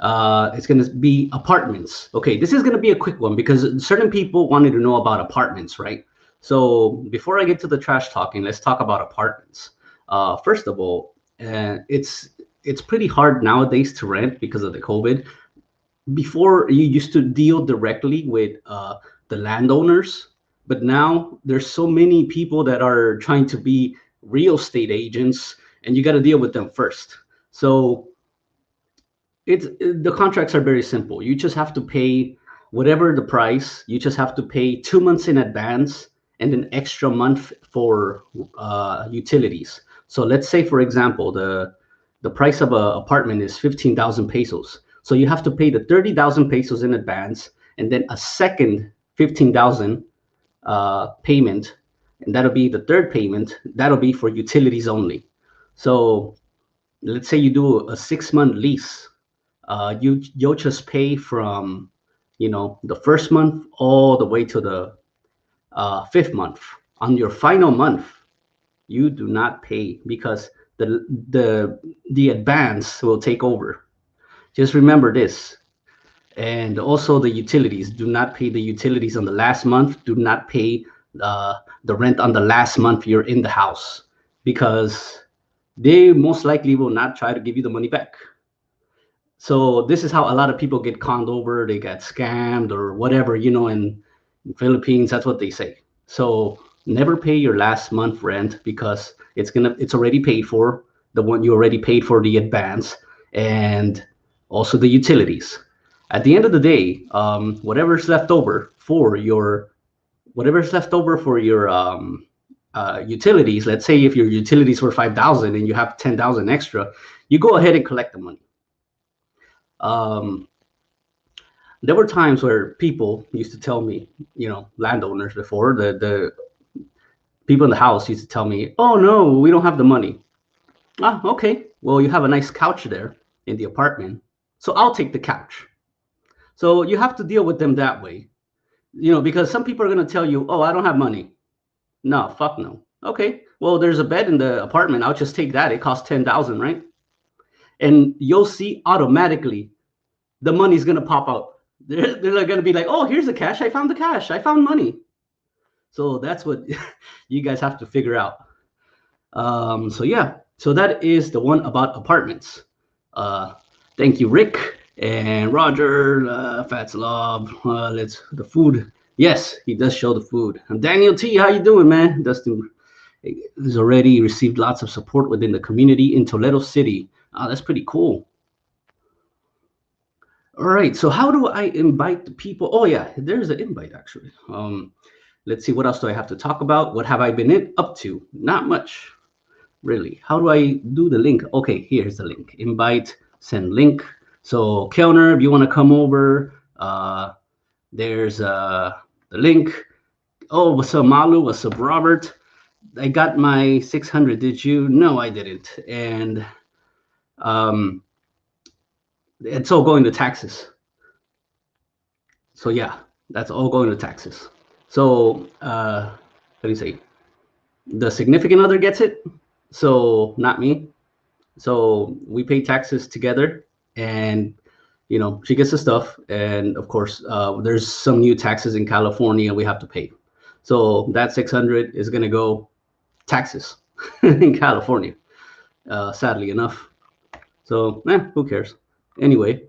It's going to be apartments. Okay, this is going to be a quick one because certain people wanted to know about apartments, right? So before I get to the trash talking, let's talk about apartments. First of all, it's pretty hard nowadays to rent because of the COVID. Before you used to deal directly with the landowners, but now there's so many people that are trying to be real estate agents, and you got to deal with them first. So it's the contracts are very simple. You just have to pay whatever the price. You just have to pay 2 months in advance and an extra month for utilities. So let's say, for example, the price of an apartment is 15,000 pesos. So you have to pay the 30,000 pesos in advance, and then a second 15,000 payment, and that'll be the third payment. That'll be for utilities only. So let's say you do a 6 month lease, you'll just pay from, the first month all the way to the fifth month. On your final month, you do not pay because the advance will take over. Just remember this. And also the utilities, do not pay the utilities on the last month. Do not pay the rent on the last month you're in the house, because they most likely will not try to give you the money back. So this is how a lot of people get conned over. They get scammed or whatever, in Philippines, that's what they say. So never pay your last month rent because it's already paid for. The one you already paid for the advance, and also the utilities. At the end of the day, whatever's left over for your utilities. Let's say if your utilities were 5,000 and you have 10,000 extra, you go ahead and collect the money. Um, there were times where people used to tell me, landowners before, the people in the house used to tell me, "Oh no, we don't have the money." Ah, okay. Well, you have a nice couch there in the apartment, so I'll take the couch. So you have to deal with them that way, because some people are going to tell you, "Oh, I don't have money." No, fuck no. Okay. Well, there's a bed in the apartment. I'll just take that. It costs 10,000, right? And you'll see automatically the money's going to pop out. They're going to be like, "Oh, here's the cash. I found the cash. I found money." So that's what you guys have to figure out. So yeah, so that is the one about apartments. Thank you, Rick and Roger, Fats Love. Let's the food. Yes, he does show the food. And Daniel T, how you doing, man? Dustin has already received lots of support within the community in Toledo City. Oh, that's pretty cool. All right, so how do I invite the people? Oh yeah, there's an invite actually. Let's see, what else do I have to talk about? What have I been up to? Not much, really. How do I do the link? Okay, here's the link. Invite, send link. So Kellner, if you want to come over, there's the link. Oh, what's up, Malu? What's up, Robert? I got my 600. Did you? No, I didn't. And it's all going to taxes. So yeah, that's all going to taxes. So what do you say? The significant other gets it, so not me. So we pay taxes together, and she gets the stuff, and of course there's some new taxes in California we have to pay. So that 600 is going to go taxes in California, sadly enough. So who cares? Anyway,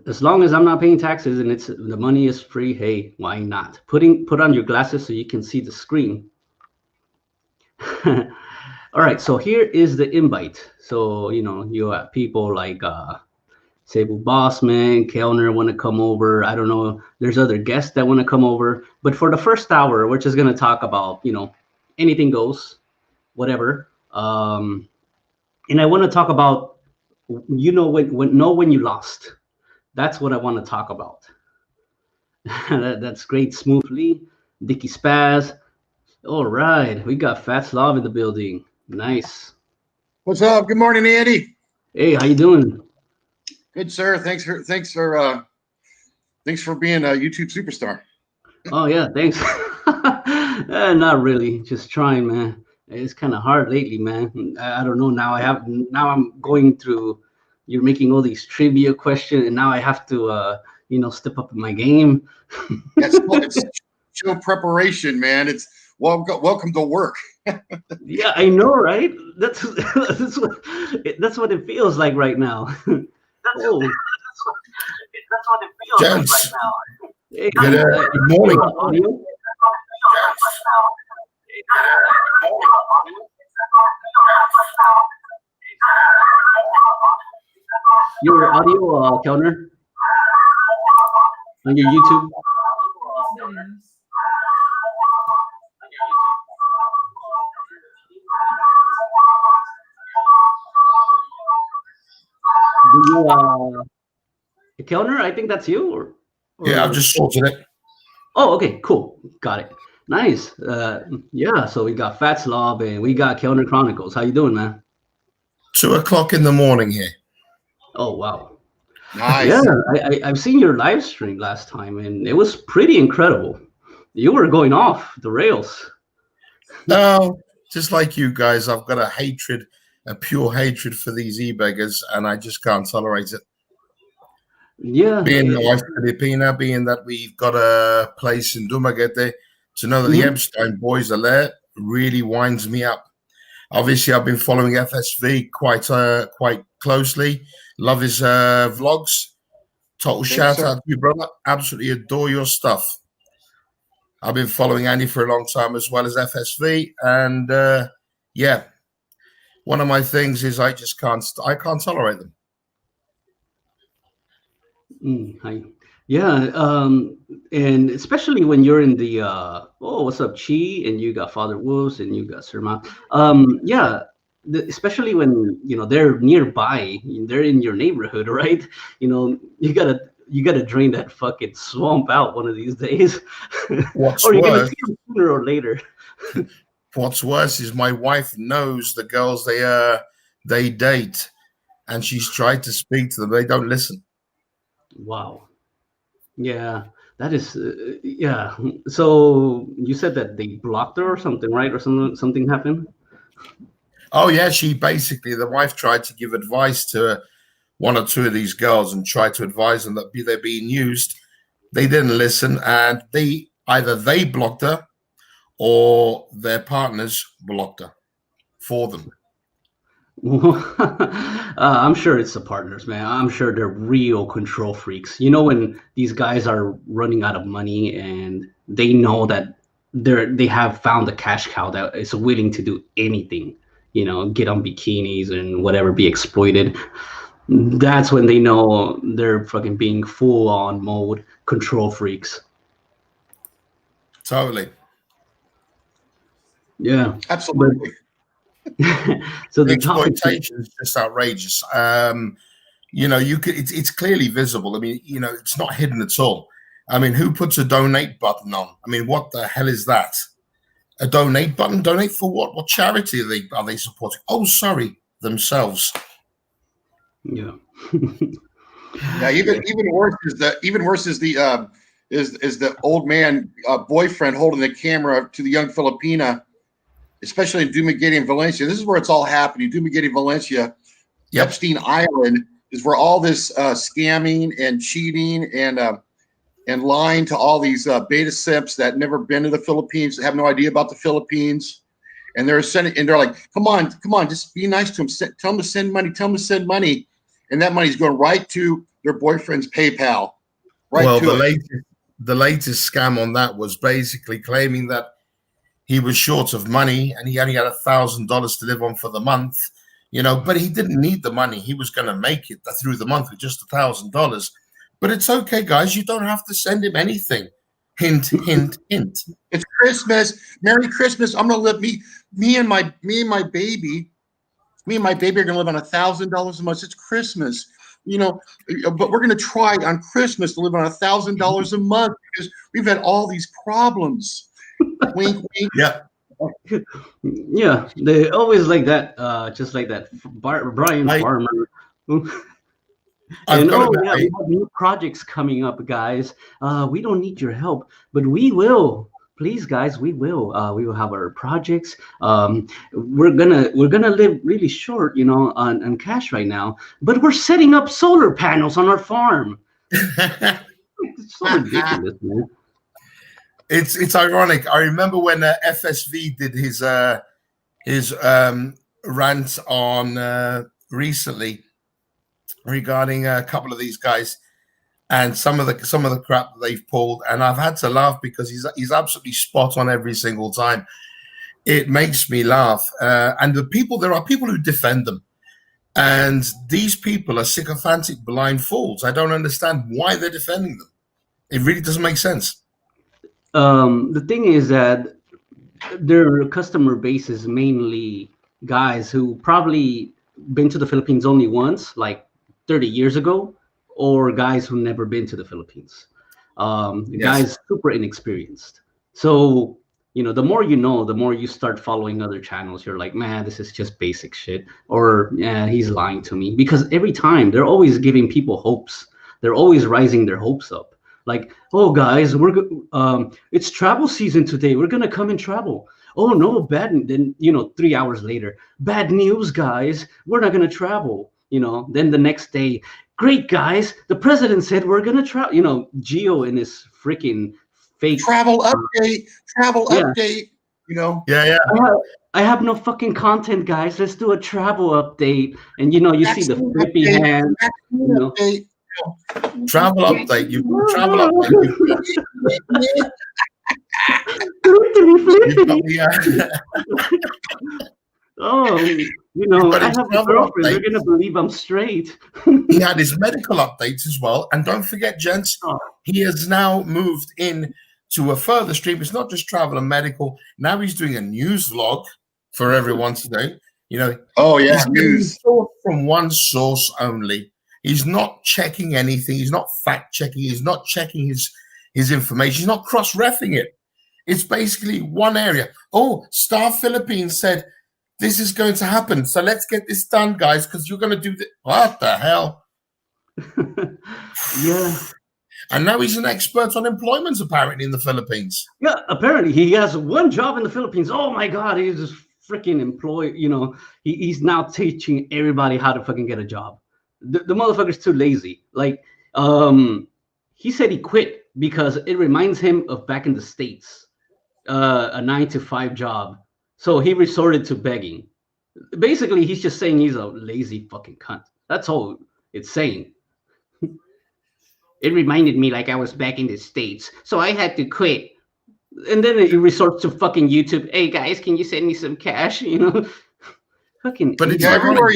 as long as I'm not paying taxes and the money is free, hey, why not? Put on your glasses so you can see the screen. All right, so here is the invite. So you have people like Sable Bossman, Kellner want to come over. I don't know. There's other guests that want to come over. But for the first hour, we're just gonna talk about anything goes, whatever. And I want to talk about when you lost. That's what I want to talk about. That's great. Smoothly, Dicky Spaz. All right, we got Fat Slav in the building. Nice. What's up? Good morning, Andy. Hey, how you doing? Good, sir. Thanks for being a YouTube superstar. Oh yeah, thanks. Not really, just trying, man. It's kind of hard lately, man. I don't know. Now I'm going through. You're making all these trivia questions, and now I have to, step up in my game. It's show preparation, man. It's welcome to work. Yeah, I know, right? That's that's what it feels like right now. Oh, Gents, hey, good morning. audio. Your audio counter on your YouTube. Do you counter? I think that's you, Yeah, I've or just sorted it. oh, okay, cool, got it. Nice. Yeah. So we got Fat Slob and we got Counter Chronicles. How you doing, man? 2 o'clock in the morning here. Oh, wow. Yeah, Nice. I've seen your live stream last time, and it was pretty incredible. You were going off the rails. Oh, just like you guys, I've got a pure hatred for these e-beggars, and I just can't tolerate it. Yeah. Being my wife Filipina, being that we've got a place in Dumaguete, to know that the Mhm. Epstein boys are there really winds me up. Obviously, I've been following FSV quite closely. Love his vlogs. Total shout sir. out to you, brother. Absolutely adore your stuff. I've been following Andy for a long time as well as FSV, and yeah, one of my things is I can't tolerate them. Hi. Yeah, and especially when you're in the oh, what's up, Chi, and you got Father Wolves, and you got Surma. Yeah, especially when they're nearby, they're in your neighborhood, right? You gotta drain that fucking swamp out one of these days, What's or you're gonna worse, see them sooner or later. what's worse is my wife knows the girls they date, and she's tried to speak to them. They don't listen. Wow. Yeah, that is yeah. So you said that they blocked her or something, right? Or something happened. Oh yeah, the wife tried to give advice to one or two of these girls and tried to advise them that they're being used. They didn't listen, and they blocked her or their partners blocked her for them. I'm sure it's the partners, man. I'm sure they're real control freaks. You know, when these guys are running out of money and they know that they have found a cash cow that is willing to do anything, get on bikinis and whatever, be exploited. That's when they know they're fucking being full on mode control freaks. Totally. Yeah. Absolutely. So The the topic. exploitation is just outrageous. It's clearly visible. I mean, it's not hidden at all. I mean, who puts a donate button on? I mean, what the hell is that? A donate button? Donate for what? What charity are they supporting? Oh, sorry, themselves. Yeah. Yeah. Even worse is the old man boyfriend holding the camera to the young Filipina, especially in Dumaguete and Valencia. This is where it's all happening. Dumaguete, Valencia, Yep. Epstein Island is where all this scamming and cheating and lying to all these beta simps that never been to the Philippines, have no idea about the Philippines, and they're like, come on, just be nice to them. Tell them to send money, and that money's going right to their boyfriend's PayPal. Right. Well, to the latest scam on that was basically claiming that he was short of money and he only had $1,000 to live on for the month, but he didn't need the money. He was going to make it through the month with just $1,000. But it's okay, guys. You don't have to send him anything. Hint, hint, hint. It's Christmas. Merry Christmas. I'm gonna live me and my baby are gonna live on $1,000 a month. It's Christmas, but we're gonna try on Christmas to live on $1,000 a month because we've had all these problems. Wink, wink. Yeah. Yeah, they always like that, just like that. Brian Farmer. And yeah, we have new projects coming up, guys. We don't need your help, but we will. please, guys, we will have our projects. We're gonna live really short, on cash right now, but we're setting up solar panels on our farm. It's so ridiculous, man. It's ironic. I remember when FSV did his rant on recently regarding a couple of these guys and some of the crap that they've pulled, and I've had to laugh because he's absolutely spot on every single time. It makes me laugh, and there are people who defend them, and these people are sycophantic, blind fools. I don't understand why they're defending them. It really doesn't make sense. The thing is that their customer base is mainly guys who probably been to the Philippines only once, like 30 years ago, or guys who never been to the Philippines. Guys super inexperienced. So, the more you know, the more you start following other channels. You're like, man, this is just basic shit. Or, yeah, he's lying to me. Because every time they're always giving people hopes. They're always rising their hopes up. Like, oh, guys, it's travel season today. We're going to come and travel. Oh, no, bad. Then, 3 hours later, bad news, guys. We're not going to travel. Then the next day, great, guys. The president said we're going to travel. Geo in his freaking fake travel update. Update. Yeah. I have no fucking content, guys. Let's do a travel update. And, you see the flippy hand. Travel update. Travel update. Oh, I have a girlfriend. They're gonna believe I'm straight. He had his medical updates as well, and don't forget, gents, he has now moved in to a further stream. It's not just travel and medical. Now he's doing a news vlog for everyone to do. Oh yeah, he's news from one source only. He's not checking anything. He's not fact checking. He's not checking his information. He's not cross-reffing it. It's basically one area. Oh, Star Philippines said this is going to happen. So let's get this done, guys, because you're going to do this. What the hell? Yeah. And now he's an expert on employment, apparently, in the Philippines. Yeah, apparently he has one job in the Philippines. Oh, my God. He's just freaking employed. He's now teaching everybody how to fucking get a job. The motherfucker's too lazy. Like, he said he quit because it reminds him of back in the States, a 9-to-5 job. So he resorted to begging. Basically, he's just saying he's a lazy fucking cunt. That's all it's saying. It reminded me like I was back in the States, so I had to quit. And then he resorts to fucking YouTube. Hey, guys, can you send me some cash? Fucking. But it's everywhere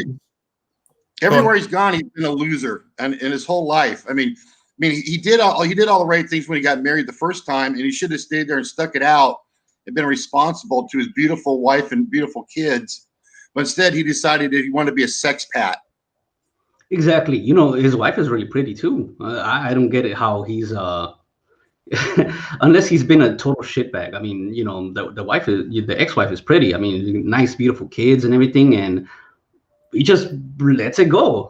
he's gone, he's been a loser, and in his whole life. I mean, he did all the right things when he got married the first time, and he should have stayed there and stuck it out and been responsible to his beautiful wife and beautiful kids. But instead, he decided that he wanted to be a sexpat. Exactly. His wife is really pretty too. I don't get it how he's unless he's been a total shitbag. I mean, the wife is the ex-wife is pretty. I mean, nice, beautiful kids and everything, and he just lets it go.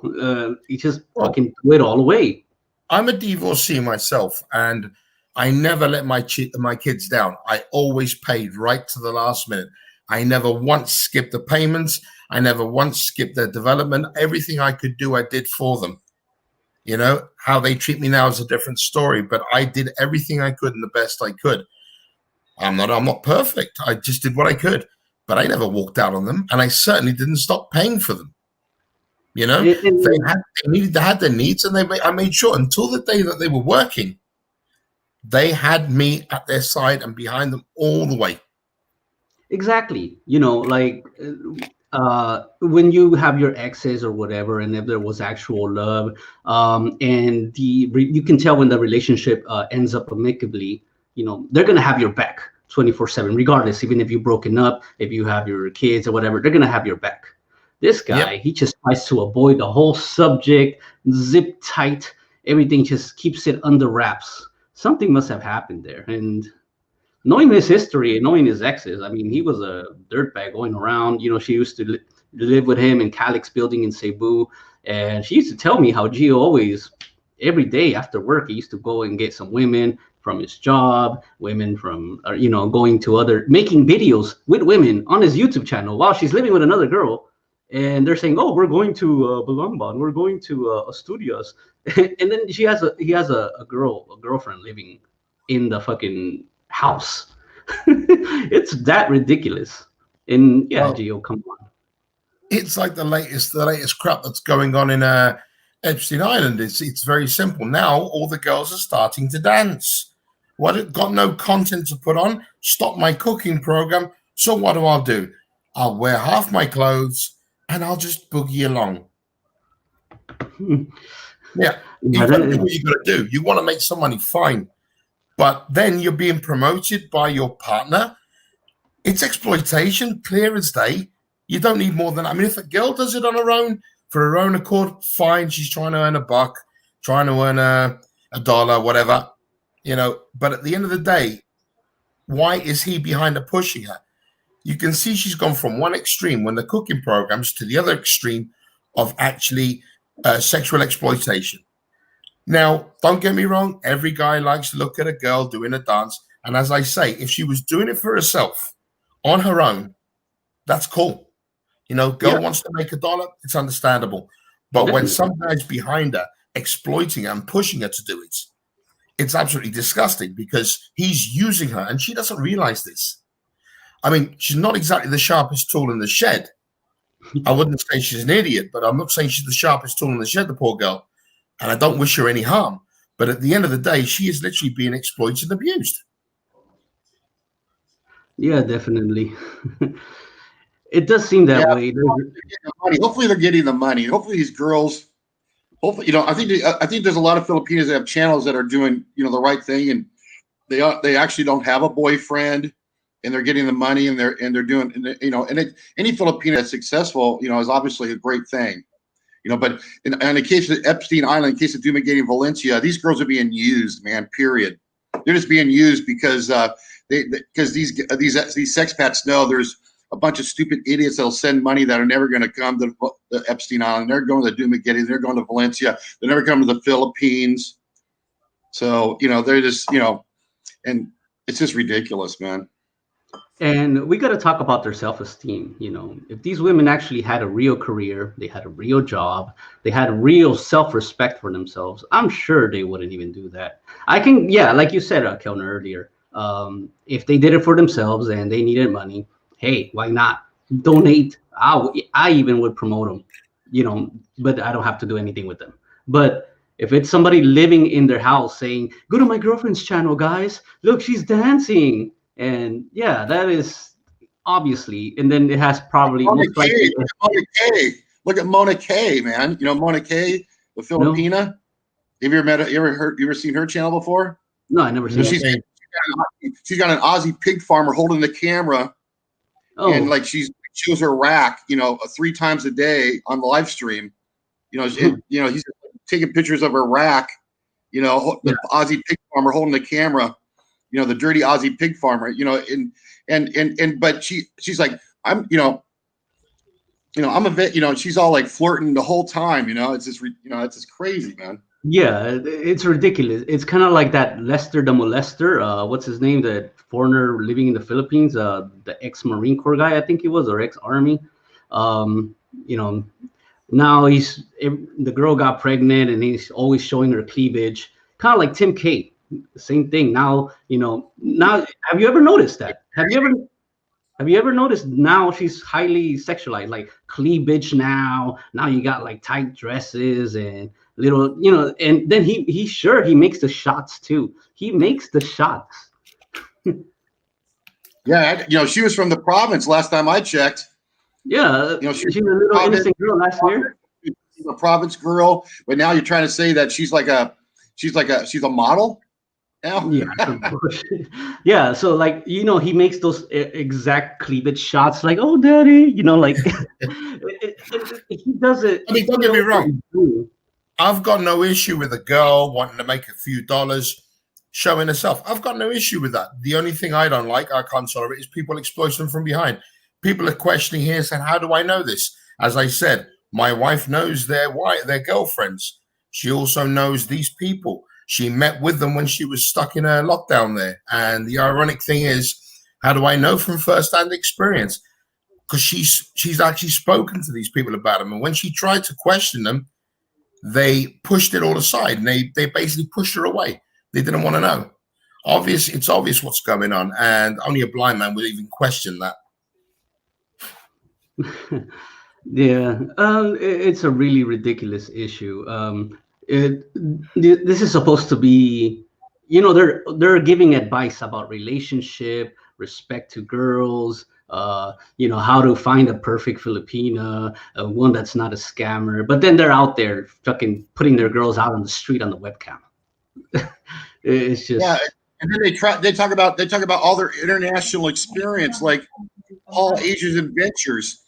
He just fucking threw it all away. I'm a divorcee myself, and I never let my kids down. I always paid right to the last minute. I never once skipped the payments. I never once skipped their development. Everything I could do, I did for them. How they treat me now is a different story, but I did everything I could and the best I could. I'm not perfect. I just did what I could, but I never walked out on them, and I certainly didn't stop paying for them. They had their needs, and I made sure until the day that they were working, they had me at their side and behind them all the way. Exactly. When you have your exes or whatever, and if there was actual love, and you can tell when the relationship ends up amicably, they're gonna have your back 24/7, regardless. Even if you've broken up, if you have your kids or whatever, they're gonna have your back. This guy, He just tries to avoid the whole subject, zip tight, everything, just keeps it under wraps. Something must have happened there, and knowing his history, knowing his exes, I mean, he was a dirtbag going around. She used to live with him in Calix building in Cebu. And she used to tell me how Gio always, every day after work, he used to go and get some women, from his job, women from, going to making videos with women on his YouTube channel while she's living with another girl. And they're saying, "Oh, we're going to Balamban, we're going to Asturias," and then he has a girlfriend living in the fucking house. It's that ridiculous. And yeah, Well, Gio, come on. it's like the latest crap that's going on in Epstein Island. It's very simple. Now all the girls are starting to dance. What, got no content to put on? Stop my cooking program. So what do I do? I'll wear half my clothes and I'll just boogie along. Yeah, you got to do what you got to do. You want to make some money, fine, but then you're being promoted by your partner. It's exploitation, clear as day. You don't need more than, I mean, if a girl does it on her own, for her own accord, fine. She's trying to earn a buck, trying to earn a dollar, whatever, But at the end of the day, why is he behind her pushing her? You can see she's gone from one extreme when the cooking programs to the other extreme of actually sexual exploitation. Now, don't get me wrong. Every guy likes to look at a girl doing a dance. And as I say, if she was doing it for herself on her own, that's cool. Girl wants to make a dollar. It's understandable. But when some guy's behind her, exploiting her and pushing her to do it, it's absolutely disgusting because he's using her and she doesn't realize this. I mean, she's not exactly the sharpest tool in the shed. I wouldn't say she's an idiot, but I'm not saying she's the sharpest tool in the shed, the poor girl. And I don't wish her any harm. But at the end of the day, she is literally being exploited and abused. Yeah, definitely. It does seem that way. Hopefully they're getting the money. Hopefully these girls, I think there's a lot of Filipinos that have channels that are doing, the right thing, and they actually don't have a boyfriend, and they're getting the money, and they're doing, any Filipino that's successful, is obviously a great thing, But in the case of Epstein Island, in case of Dumaguete and Valencia, these girls are being used, man. Period. They're just being used because these sexpats know there's a bunch of stupid idiots that'll send money that are never going to come to the Epstein Island. They're going to Dumaguete. They're going to Valencia. They're never coming to the Philippines. So, they're just, and it's just ridiculous, man. And we got to talk about their self-esteem. If these women actually had a real career, they had a real job, they had real self-respect for themselves, I'm sure they wouldn't even do that. Like you said, Kelner, earlier, if they did it for themselves and they needed money, hey, why not donate? I even would promote them, but I don't have to do anything with them. But if it's somebody living in their house saying, "Go to my girlfriend's channel, guys, look, she's dancing," and yeah, that is obviously, and then it has probably Mona Kay. Look at Mona Kay, man. Mona Kay, the Filipina. No. Have you ever met her? You ever seen her channel before? No, I never seen it. She's got an Aussie pig farmer holding the camera. Oh. And like she shows her rack, 3 times a day on the live stream. He's taking pictures of her rack, the Aussie pig farmer holding the camera, the dirty Aussie pig farmer, but she's like, I'm a vet, she's all like flirting the whole time, it's just crazy, man. Yeah, it's ridiculous. It's kind of like that Lester the Molester. What's his name? The foreigner living in the Philippines, the ex-Marine Corps guy, I think he was, or ex-Army. Now the girl got pregnant and he's always showing her cleavage, kind of like Tim K. Same thing. Now, have you ever noticed that? Have you ever noticed now she's highly sexualized, like cleavage now you got like tight dresses and little, and then he makes the shots too. He makes the shots. Yeah, she was from the province last time I checked. Yeah, she was a little innocent girl last year. She's a province girl, but now you're trying to say that she's a model now? Yeah, yeah. So like, he makes those exact cleavage shots, like, "Oh, daddy," like he does it. I mean, don't get me wrong. I've got no issue with a girl wanting to make a few dollars, showing herself. I've got no issue with that. The only thing I don't like, I can't tolerate, is people exploiting them from behind. People are questioning here, saying, "How do I know this?" As I said, my wife knows their girlfriends. She also knows these people. She met with them when she was stuck in a lockdown there. And the ironic thing is, how do I know from first-hand experience? Because she's actually spoken to these people about them. And when she tried to question them, they pushed it all aside, and they basically pushed her away. They didn't want to know. It's obvious what's going on, and only a blind man would even question that. Yeah, it's a really ridiculous issue. This is supposed to be, they're giving advice about relationship, respect to girls, how to find a perfect Filipina, one that's not a scammer. But then they're out there fucking putting their girls out on the street on the webcam. It's just and then they talk about all their international experience, like Paul Asia's adventures.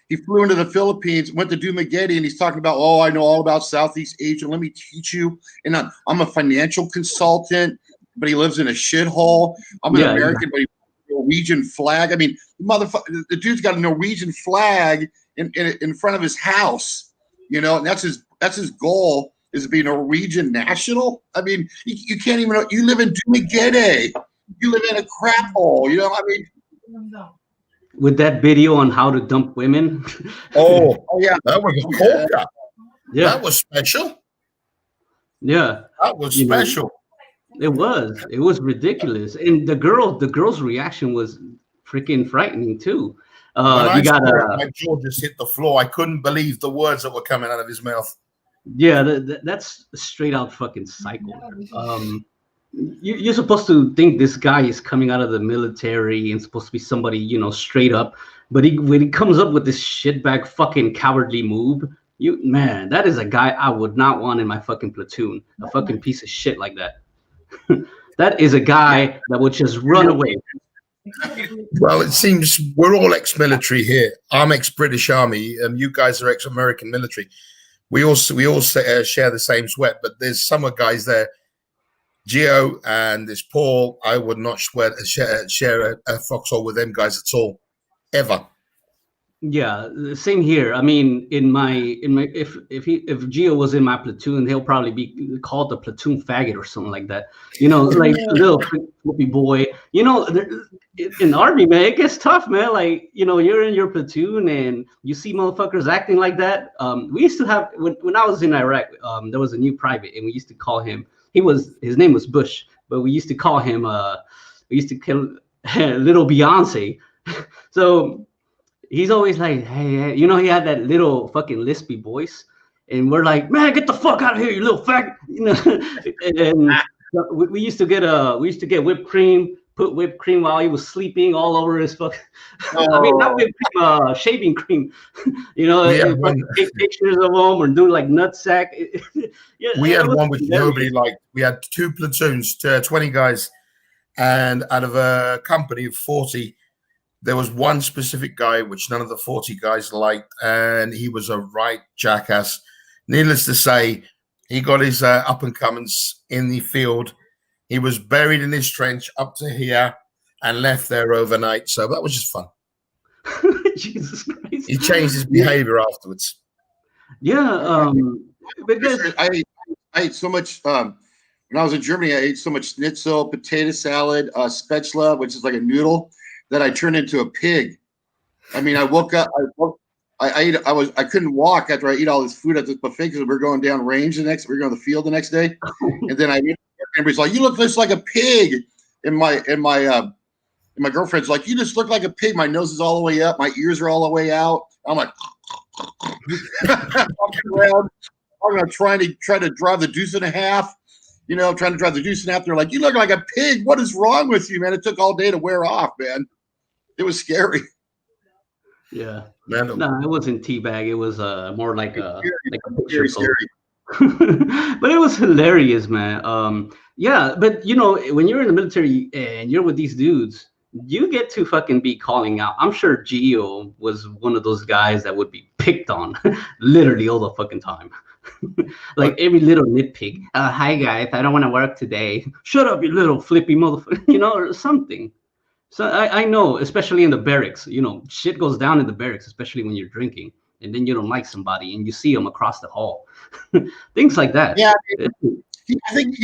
He flew into the Philippines, went to Dumaguete, and he's talking about, I know all about Southeast Asia. Let me teach you. And I'm a financial consultant, but he lives in a shithole. I'm an American, but he's a Norwegian flag. I mean, the dude's got a Norwegian flag in front of his house, and that's his goal, is to be Norwegian national. I mean, you can't even, you live in Dumaguete. You live in a crap hole, With that video on how to dump women. Oh yeah, that was a corker. Yeah, that was special. Yeah, that was special. It was ridiculous, and the girl's reaction was freaking frightening too. My jaw just hit the floor. I couldn't believe the words that were coming out of his mouth. Yeah, that's straight out fucking psycho. You're supposed to think this guy is coming out of the military and supposed to be somebody, straight up. But when he comes up with this shitbag fucking cowardly move, that is a guy I would not want in my fucking platoon. A fucking piece of shit like that. That is a guy that would just run away. Well, it seems we're all ex-military here. I'm ex-British Army, and you guys are ex-American military. We all share the same sweat, but there's some guys there. Gio and this Paul, I would not share a foxhole with them guys at all, ever. Yeah, same here. I mean, if Gio was in my platoon, he'll probably be called the platoon faggot or something like that. Like little flippy boy. In the army, man, it gets tough, man. Like, you're in your platoon and you see motherfuckers acting like that. We used to have when I was in Iraq, there was a new private, and we used to call him. His name was Bush, but we used to call him we used to kill little Beyonce. So he's always like, hey, he had that little fucking lispy voice, and we're like, man, get the fuck out of here, you little fag. And we used to get whipped cream, put whipped cream while he was sleeping all over his fucking. I mean, not whipped cream, shaving cream. Take pictures of him or do like nutsack. We had one which nobody liked. We had 2 platoons, 20 guys, and out of a company of 40, there was one specific guy which none of the 40 guys liked, and he was a right jackass. Needless to say, he got his up and comings in the field. He was buried in his trench up to here and left there overnight. So that was just fun. Jesus Christ. He changed his behavior afterwards. Yeah. Because I ate so much when I was in Germany. I ate so much schnitzel, potato salad, spätzle, which is like a noodle, that I turned into a pig. I mean, I woke up. I couldn't walk after I eat all this food at this buffet because we're going down range we're going to the field the next day, and then everybody's like, "You look just like a pig," and my girlfriend's like, "You just look like a pig. My nose is all the way up, my ears are all the way out." I'm like, walking around. I'm trying to drive the deuce and a half. Trying to drive the deuce and a half. They're like, "You look like a pig. What is wrong with you, man?" It took all day to wear off, man. It was scary. Yeah. No, it wasn't teabag. It was more like a picture scary. But it was hilarious, man. Yeah, but when you're in the military and you're with these dudes, you get to fucking be calling out. I'm sure Gio was one of those guys that would be picked on literally all the fucking time. Like every little nitpick. Hi guys, I don't want to work today. Shut up, you little flippy motherfucker. Or something. So I know, especially in the barracks, shit goes down in the barracks, especially when you're drinking, and then you don't like somebody and you see them across the hall. Things like that. Yeah. I think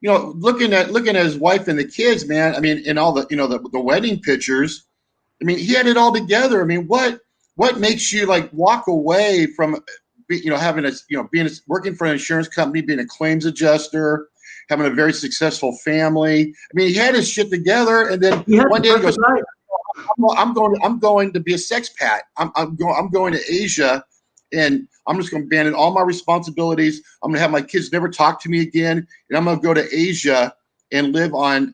looking at his wife and the kids, man. I mean, and all the the wedding pictures. I mean, he had it all together. I mean, what makes you like walk away from having working for an insurance company, being a claims adjuster, having a very successful family. I mean, he had his shit together, and then one day he goes, I'm going to be a sexpat. I'm going to Asia, and I'm just going to abandon all my responsibilities. I'm going to have my kids never talk to me again, and I'm going to go to Asia and live on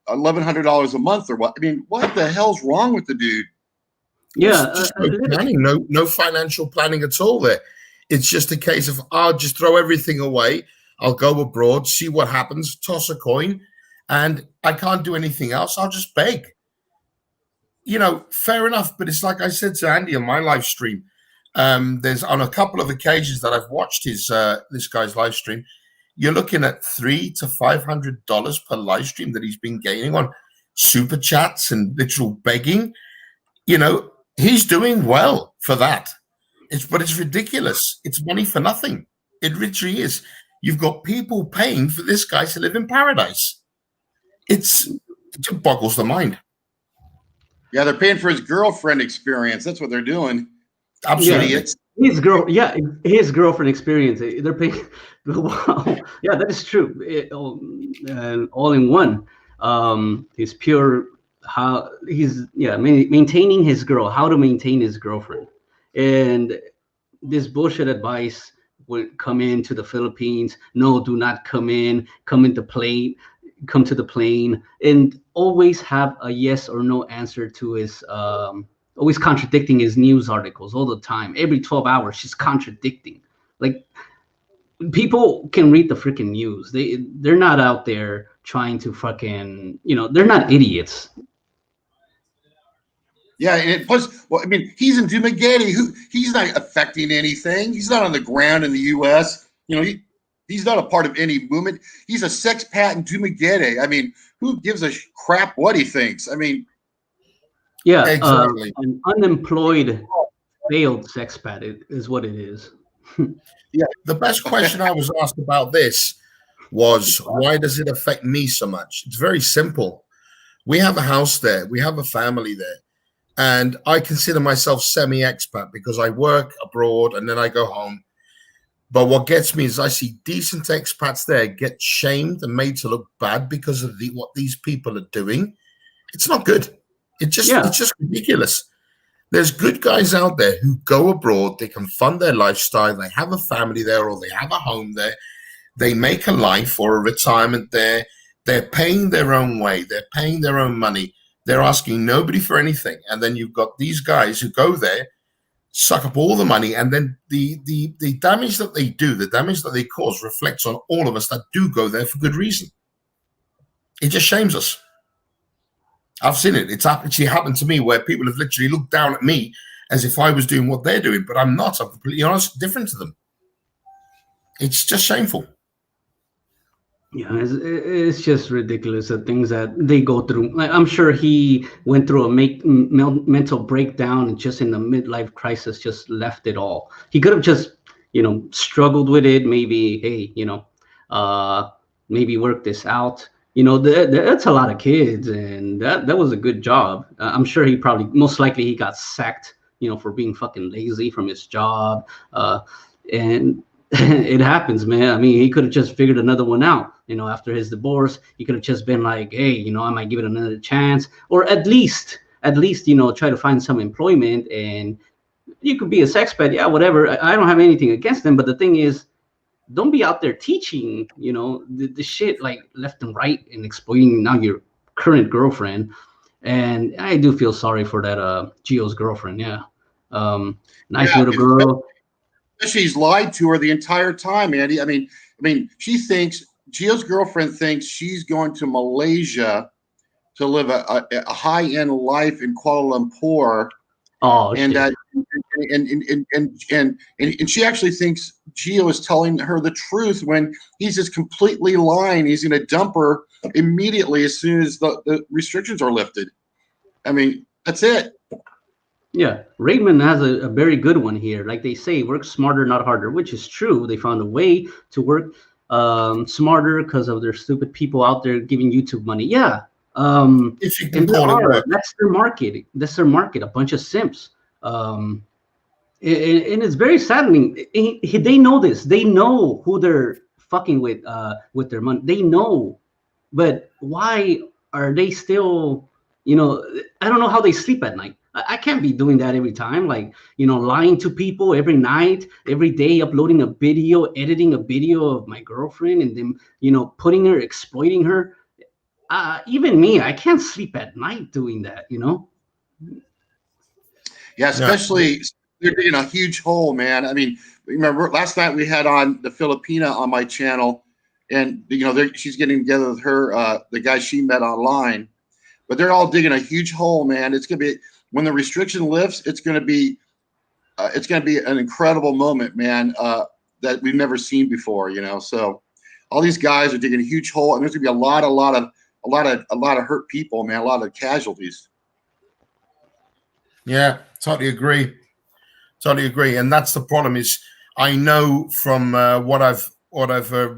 $1,100 a month or what? I mean, what the hell's wrong with the dude? Yeah, just no planning, no financial planning at all there. It's just a case of I'll just throw everything away. I'll go abroad, see what happens, toss a coin, and I can't do anything else. I'll just beg. Fair enough. But it's like I said to Andy on my live stream. There's on a couple of occasions that I've watched this guy's live stream. You're looking at $300 to $500 per live stream that he's been gaining on super chats and literal begging. He's doing well for that. But it's ridiculous. It's money for nothing. It literally is. You've got people paying for this guy to live in paradise. It boggles the mind. Yeah, they're paying for his girlfriend experience. That's what they're doing. Absolutely. Yeah, his girlfriend experience. They're paying. Wow. Yeah, that is true. All in one. His pure how he's maintaining his girl, how to maintain his girlfriend, and this bullshit advice would come into the Philippines. No, do not come in. Come to the plane, and always have a yes or no answer to his. Always contradicting his news articles all the time. Every 12 hours, she's contradicting. Like, people can read the freaking news. They're not out there trying to fucking, they're not idiots. Yeah, and he's in Dumaguete. He's not affecting anything. He's not on the ground in the U.S. He's not a part of any movement. He's a sexpat in Dumaguete. I mean, who gives a crap what he thinks? I mean, yeah, exactly. An unemployed failed sexpat is what it is. Yeah. The best question I was asked about this was, why does it affect me so much? It's very simple. We have a house there. We have a family there. And I consider myself semi-expat because I work abroad and then I go home. But what gets me is I see decent expats there get shamed and made to look bad because of what these people are doing. It's not good. It's just ridiculous. There's good guys out there who go abroad. They can fund their lifestyle. They have a family there, or they have a home there. They make a life or a retirement there. They're paying their own way. They're paying their own money. They're asking nobody for anything. And then you've got these guys who go there, suck up all the money, and then the damage that they do, the damage that they cause, reflects on all of us that do go there for good reason. It just shames us. I've seen it. It's actually happened to me where people have literally looked down at me as if I was doing what they're doing, but I'm not. I'm completely honest, different to them. It's just shameful. Yeah, it's just ridiculous, the things that they go through. Like, I'm sure he went through a mental breakdown and just in the midlife crisis just left it all. He could have just, struggled with it. Maybe, hey, maybe work this out. That's a lot of kids, and that was a good job. I'm sure most likely he got sacked, for being fucking lazy from his job. And it happens, man. I mean, he could have just figured another one out. After his divorce, he could have just been like, hey, I might give it another chance, or at least, try to find some employment. And you could be a sexpat, yeah, whatever. I don't have anything against them, but the thing is, don't be out there teaching, the shit like left and right and exploiting now your current girlfriend. And I do feel sorry for that Gio's girlfriend. Yeah. Nice little girl. She's lied to her the entire time, Andy. I mean, Gio's girlfriend thinks she's going to Malaysia to live a high-end life in Kuala Lumpur. Oh, and she actually thinks Gio is telling her the truth when he's just completely lying. He's going to dump her immediately as soon as the restrictions are lifted. I mean, that's it. Yeah, Raymond has a very good one here. Like they say, work smarter, not harder, which is true. They found a way to work smarter because of their stupid people out there giving YouTube money. Yeah, If you can and there call it are. work. That's their market. That's their market. A bunch of simps. Um, and it's very saddening. They know this. They know who they're fucking with their money. They know, but why are they still? You know, I don't know how they sleep at night. I can't be doing that every time. Like, lying to people every night, every day, uploading a video, editing a video of my girlfriend, and then putting her, exploiting her. Even me, I can't sleep at night doing that. Yeah, Yeah. especially they're digging a huge hole, man. I mean, remember last night we had on the Filipina on my channel, and she's getting together with her the guy she met online, but they're all digging a huge hole, man. It's gonna be when the restriction lifts. It's gonna be an incredible moment, man. That we've never seen before, So all these guys are digging a huge hole, and there's gonna be a lot of hurt people, man. A lot of casualties. Yeah, totally agree. Totally agree. And that's the problem is I know from what I've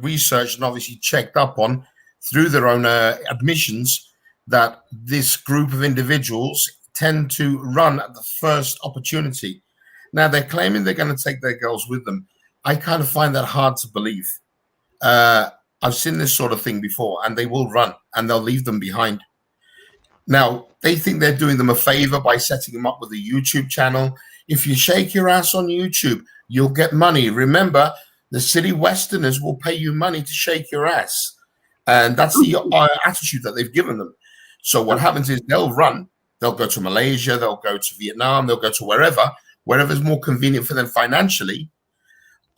researched and obviously checked up on through their own admissions that this group of individuals tend to run at the first opportunity. Now they're claiming they're going to take their girls with them. I kind of find that hard to believe. I've seen this sort of thing before, and they will run and they'll leave them behind. Now, they think they're doing them a favor by setting them up with a YouTube channel. If you shake your ass on YouTube, you'll get money. Remember, the city westerners will pay you money to shake your ass. And that's the attitude that they've given them. So what happens is they'll run. They'll go to Malaysia. They'll go to Vietnam. They'll go to wherever's more convenient for them financially,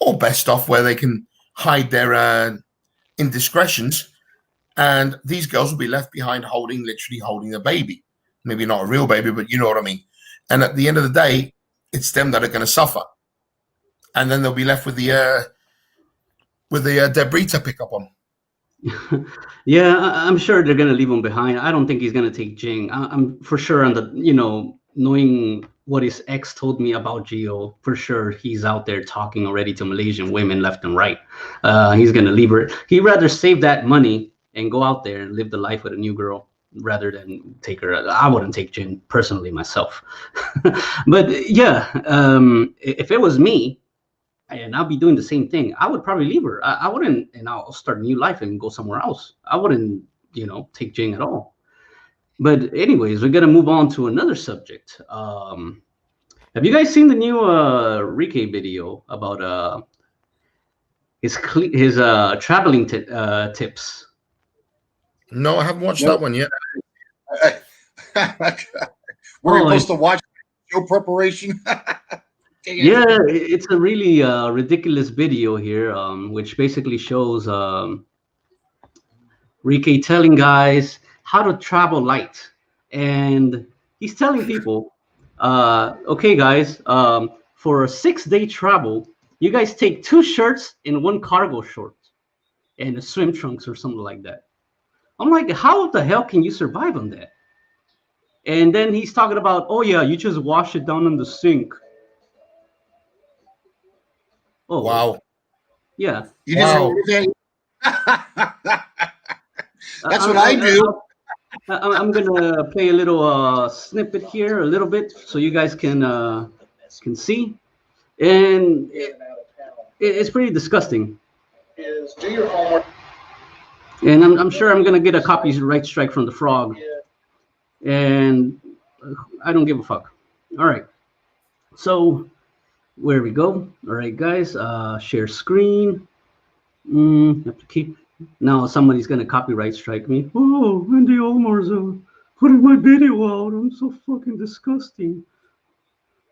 or best off where they can hide their indiscretions. And these girls will be left behind literally holding a baby. Maybe not a real baby, but you know what I mean. And at the end of the day, it's them that are going to suffer. And then they'll be left with the debris to pick up on. Yeah, I'm sure they're going to leave him behind. I don't think he's going to take Jing. I'm for sure on the, knowing what his ex told me about Gio, for sure he's out there talking already to Malaysian women left and right. He's going to leave her. He'd rather save that money and go out there and live the life with a new girl rather than take her. I wouldn't take Jin personally myself. But yeah, if it was me and I'll be doing the same thing, I would probably leave her. I wouldn't, and I'll start a new life and go somewhere else. I wouldn't, take Jing at all. But anyways, we're going to move on to another subject. Have you guys seen the new Rike video about his traveling tips? No, I haven't watched that one yet. We're supposed to watch show preparation. Yeah, it's a really ridiculous video here, which basically shows Rike telling guys how to travel light. And he's telling people, okay, guys, for a 6-day travel, you guys take 2 shirts and 1 cargo short and a swim trunks or something like that. I'm like, how the hell can you survive on that? And then he's talking about, oh yeah, you just wash it down in the sink. Oh wow. Yeah. You just That's what I do. I'm gonna play a little snippet here, a little bit, so you guys can see, and it's pretty disgusting. Is do your homework. And I'm sure I'm gonna get a copyright strike from the frog, and I don't give a fuck. All right, so where we go? All right, guys, share screen. Have to keep. Now somebody's gonna copyright strike me. Oh, Andy Olmar's putting my video out. I'm so fucking disgusting.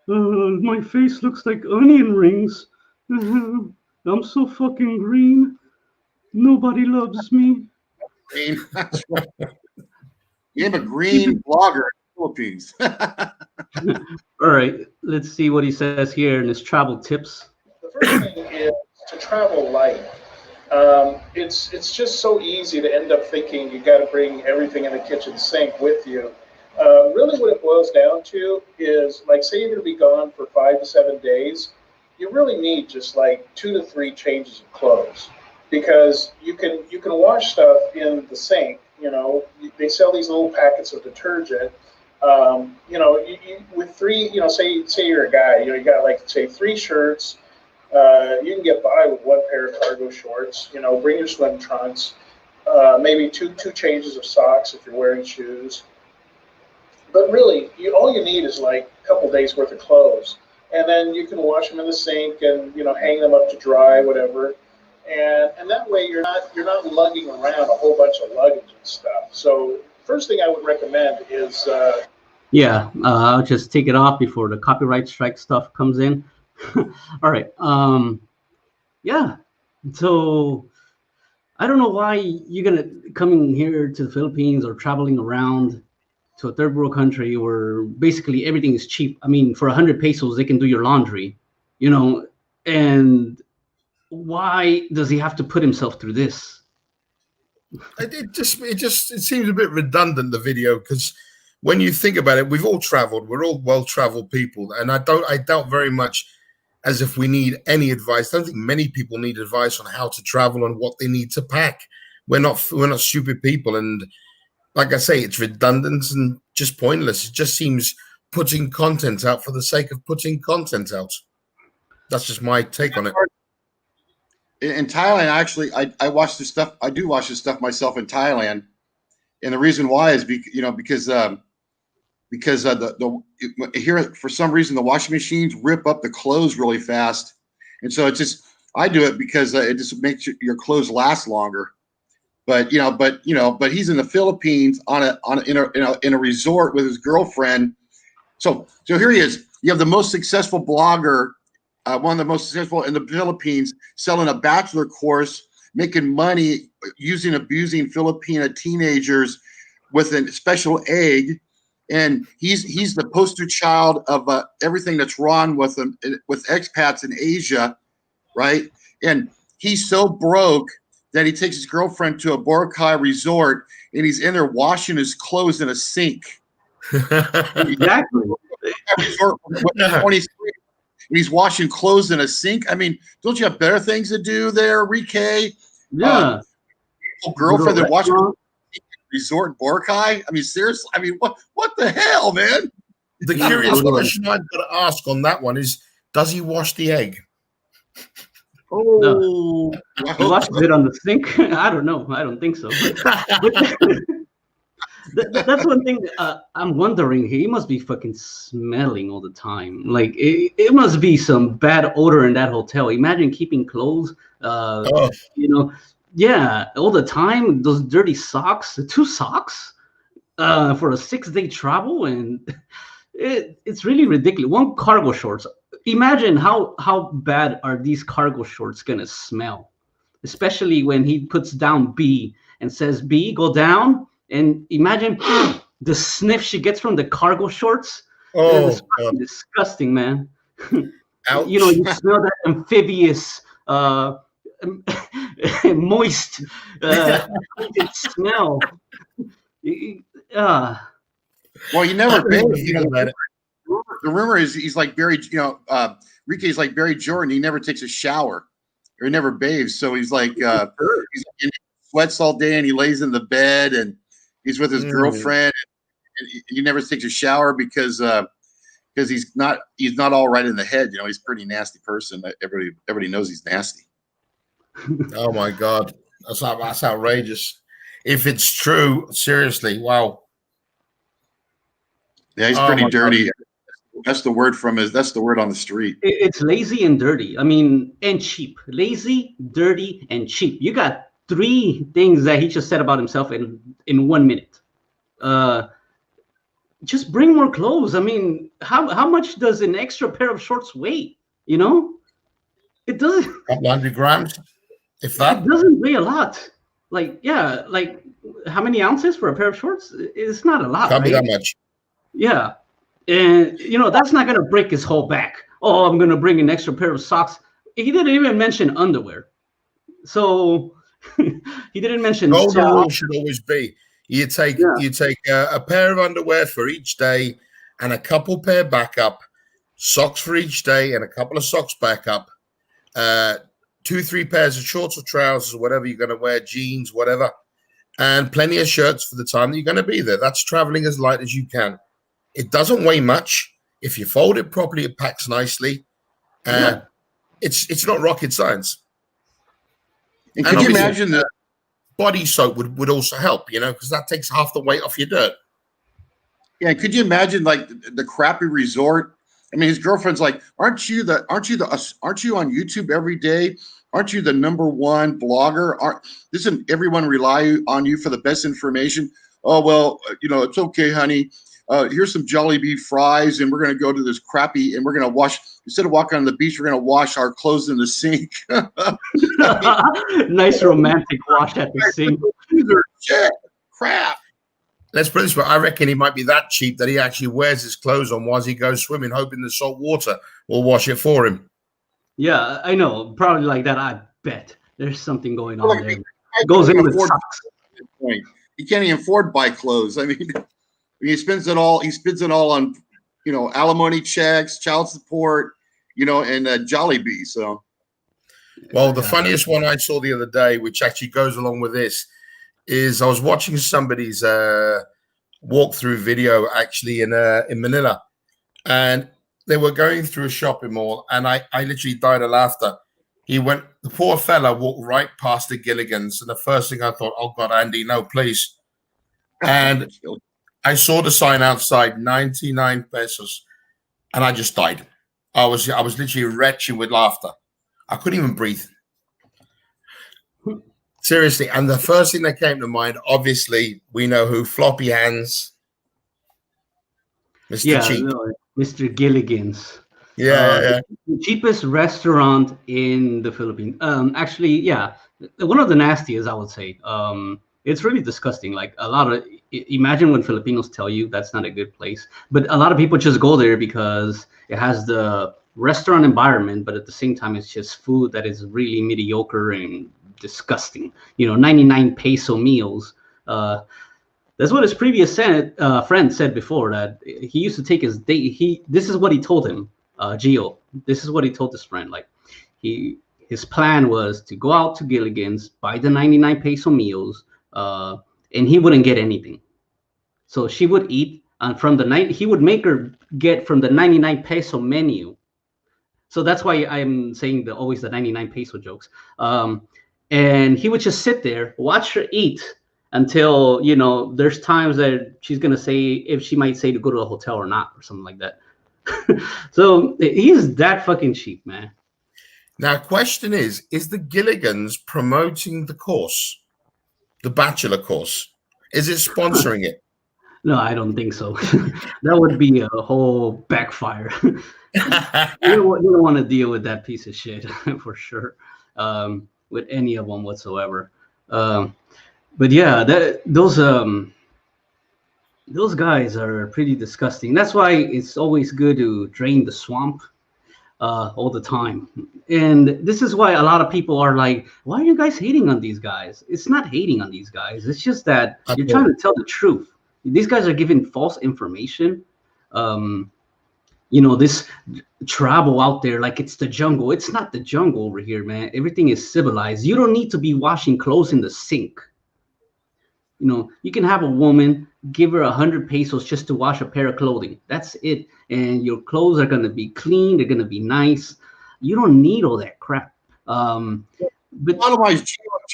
My face looks like onion rings. I'm so fucking green. Nobody loves me. Green. That's right. I'm a green blogger in the Philippines. All right, let's see what he says here in his travel tips. The first thing is to travel light. It's just so easy to end up thinking you got to bring everything in the kitchen sink with you. Really, what it boils down to is, like, say you're going to be gone for 5 to 7 days, you really need just like 2 to 3 changes of clothes, because you can wash stuff in the sink. They sell these little packets of detergent. With three, say you're a guy, you got like say 3 shirts. You can get by with 1 pair of cargo shorts. Bring your swim trunks. Maybe two changes of socks if you're wearing shoes. But really, all you need is like a couple days worth of clothes, and then you can wash them in the sink and hang them up to dry, whatever. And that way you're not lugging around a whole bunch of luggage and stuff. So first thing I would recommend is Yeah, I'll just take it off before the copyright strike stuff comes in. All right. Yeah. So I don't know why you're gonna coming here to the Philippines or traveling around to a third world country where basically everything is cheap. I mean, for 100 pesos, they can do your laundry, and why does he have to put himself through this? It seems a bit redundant, the video, because when you think about it, we've all traveled. We're all well-traveled people, and I doubt very much as if we need any advice. I don't think many people need advice on how to travel and what they need to pack. We're not stupid people, and like I say, it's redundant and just pointless. It just seems putting content out for the sake of putting content out. That's just my take on it. In Thailand, actually, I watch this stuff. I do watch this stuff myself in Thailand, and the reason why is because here for some reason the washing machines rip up the clothes really fast, and so I do it because it just makes your clothes last longer. But he's in the Philippines in a resort with his girlfriend. So here he is. You have the most successful blogger, one of the most successful in the Philippines, selling a bachelor course, making money abusing Filipina teenagers with a special egg, and he's the poster child of everything that's wrong with expats in Asia, right? And he's so broke that he takes his girlfriend to a Boracay resort, and he's in there washing his clothes in a sink. Exactly. And he's washing clothes in a sink. I mean, don't you have better things to do there, Rike? Yeah. Girlfriend that watches resort in Boracay. I mean, seriously. I mean, what the hell, man? The curious question I've got to ask on that one is: does he wash the egg? Oh, no. He washes it on the sink. I don't know. I don't think so. That's one thing I'm wondering. He must be fucking smelling all the time. Like it must be some bad odor in that hotel. Imagine keeping clothes, yeah, all the time. Those dirty socks, 2 socks, for a 6-day travel, and it's really ridiculous. 1 cargo shorts. Imagine how bad are these cargo shorts gonna smell, especially when he puts down B and says, "B, go down." And imagine the sniff she gets from the cargo shorts. Oh, it's disgusting, man. Ouch. You smell that amphibious, moist smell. Well, you never bathe. The rumor is he's like Barry. Rike is like Barry Jordan. He never takes a shower, or he never bathes. So he's like he sweats all day, and he lays in the bed, and he's with his girlfriend, and he never takes a shower because he's not all right in the head. He's a pretty nasty person. Everybody knows he's nasty. Oh my God, that's outrageous. If it's true, seriously, wow. Yeah, he's pretty dirty. God. That's the word that's the word on the street. It's lazy and dirty. I mean, and cheap. Lazy, dirty, and cheap. You got 3 things that he just said about himself in 1 minute. Just bring more clothes. I mean, how much does an extra pair of shorts weigh? It doesn't. 100 grams, if that. It doesn't weigh a lot. Like how many ounces for a pair of shorts? It's not a lot. Can't be that much. Yeah, and that's not gonna break his whole back. Oh, I'm gonna bring an extra pair of socks. He didn't even mention underwear. So. He didn't mention. The rule should always be: You take Yeah. a pair of underwear for each day and a couple pair backup, socks for each day and a couple of socks backup, 2-3 pairs of shorts or trousers, whatever you're going to wear, jeans, whatever, and plenty of shirts for the time that you're going to be there. That's traveling as light as you can. It doesn't weigh much. If you fold it properly, it packs nicely. Yeah. It's not rocket science. And could you imagine that? Body soap would also help, because that takes half the weight off your dirt. Yeah, could you imagine like the crappy resort? I mean, his girlfriend's like, aren't you on YouTube every day? Aren't you the #1 blogger? Doesn't everyone rely on you for the best information? Oh, well, it's okay, honey. Here's some Jollibee fries, and we're going to go to this crappy, and we're going to wash, instead of walking on the beach, we're going to wash our clothes in the sink. Nice romantic wash at the sink. Shit, crap. Let's put it this way. I reckon he might be that cheap that he actually wears his clothes on while he goes swimming, hoping the salt water will wash it for him. Yeah, I know. Probably like that. I bet there's something going on there. Goes in with socks. He can't even afford to buy clothes. I mean, he spends it all. He spends it all on, alimony checks, child support, and Jollibee. So, well, the funniest one I saw the other day, which actually goes along with this, is I was watching somebody's walkthrough video actually in Manila, and they were going through a shopping mall, and I literally died of laughter. The poor fella walked right past the Gilligan's, and the first thing I thought, oh God, Andy, no, please. And I saw the sign outside, 99 pesos, and I just died. I was literally retching with laughter. I couldn't even breathe. Seriously, and the first thing that came to mind, obviously, we know who, Floppy Hands, Mr. Cheap. No, Mr. Gilligan's. Yeah. The cheapest restaurant in the Philippines. Actually, yeah, one of the nastiest, I would say. It's really disgusting. Like imagine when Filipinos tell you that's not a good place, but a lot of people just go there because it has the restaurant environment, but at the same time, it's just food that is really mediocre and disgusting. 99 peso meals. That's what his previous friend said before, that he used to take his date. This is what he told him, Gio. This is what he told his friend. Like his plan was to go out to Gilligan's, buy the 99 peso meals, and he wouldn't get anything. So she would eat, and he would make her get from the 99 peso menu. So that's why I'm saying always the 99 peso jokes. And he would just sit there, watch her eat until, there's times that she's going to say, if she might say to go to a hotel or not, or something like that. So he's that fucking cheap, man. Now, question is the Gilligan's promoting the course, the bachelor course? Is it sponsoring it? No, I don't think so. That would be a whole backfire. You don't want to deal with that piece of shit for sure. With any of them whatsoever. But yeah, those guys are pretty disgusting. That's why it's always good to drain the swamp all the time. And this is why a lot of people are like, why are you guys hating on these guys? It's not hating on these guys. It's just that you're trying to tell the truth. These guys are giving false information. This travel out there like it's the jungle. It's not the jungle over here, man. Everything is civilized. You don't need to be washing clothes in the sink. You can have a woman, give her 100 pesos just to wash a pair of clothing. That's it. And your clothes are going to be clean. They're going to be nice. You don't need all that crap. But bottom line is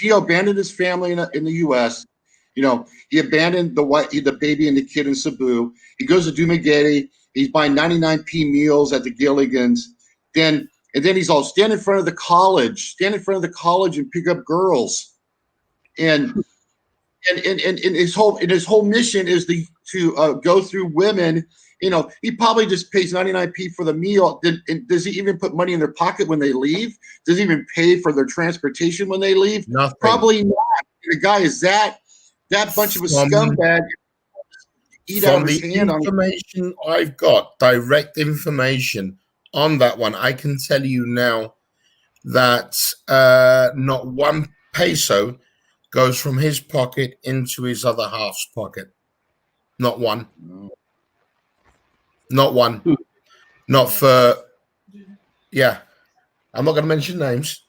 Gio abandoned his family in the U.S. He abandoned the baby and the kid in Cebu. He goes to Dumaguete. He's buying 99p meals at the Gilligan's. And then he's all stand in front of the college and pick up girls. And his whole mission is to go through women. He probably just pays 99p for the meal. Does he even put money in their pocket when they leave? Does he even pay for their transportation when they leave? Nothing. Probably not. The guy is that bunch of a scumbag. From the information I've got, direct information on that one, I can tell you now that not 1 peso goes from his pocket into his other half's pocket. Not one. Not one. Not for, yeah. I'm not going to mention names.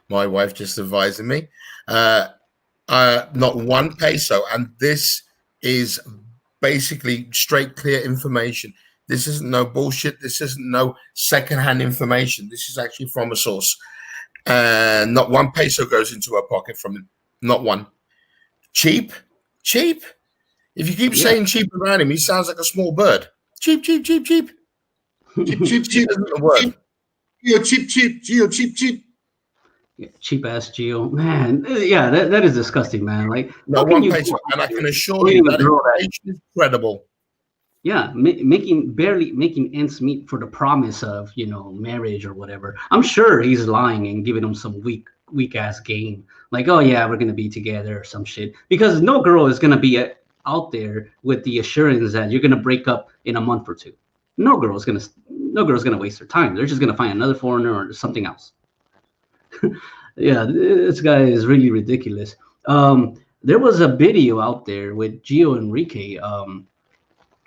My wife just advising me. Not one peso. And this is basically straight, clear information. This isn't no bullshit. This isn't no secondhand information. This is actually from a source. And not one peso goes into her pocket from him. Not one. Cheap? Cheap? If you keep saying cheap around him, he sounds like a small bird. Cheap, cheap, cheap, cheap. Cheap, cheap, cheap. Isn't a word. Geo, cheap, cheap. Geo, cheap, cheap. Yeah, cheap ass Geo, man. Yeah, that is disgusting, man. Like, not one peso, and I can assure you that information is credible. Yeah, barely making ends meet for the promise of, you know, marriage or whatever. I'm sure he's lying and giving them some weak ass game, like, oh yeah, we're gonna be together or some shit. Because no girl is gonna be out there with the assurance that you're gonna break up in a month or two. No girl's gonna waste their time. They're just gonna find another foreigner or something else. Yeah, this guy is really ridiculous. There was a video out there with Gio Enrique.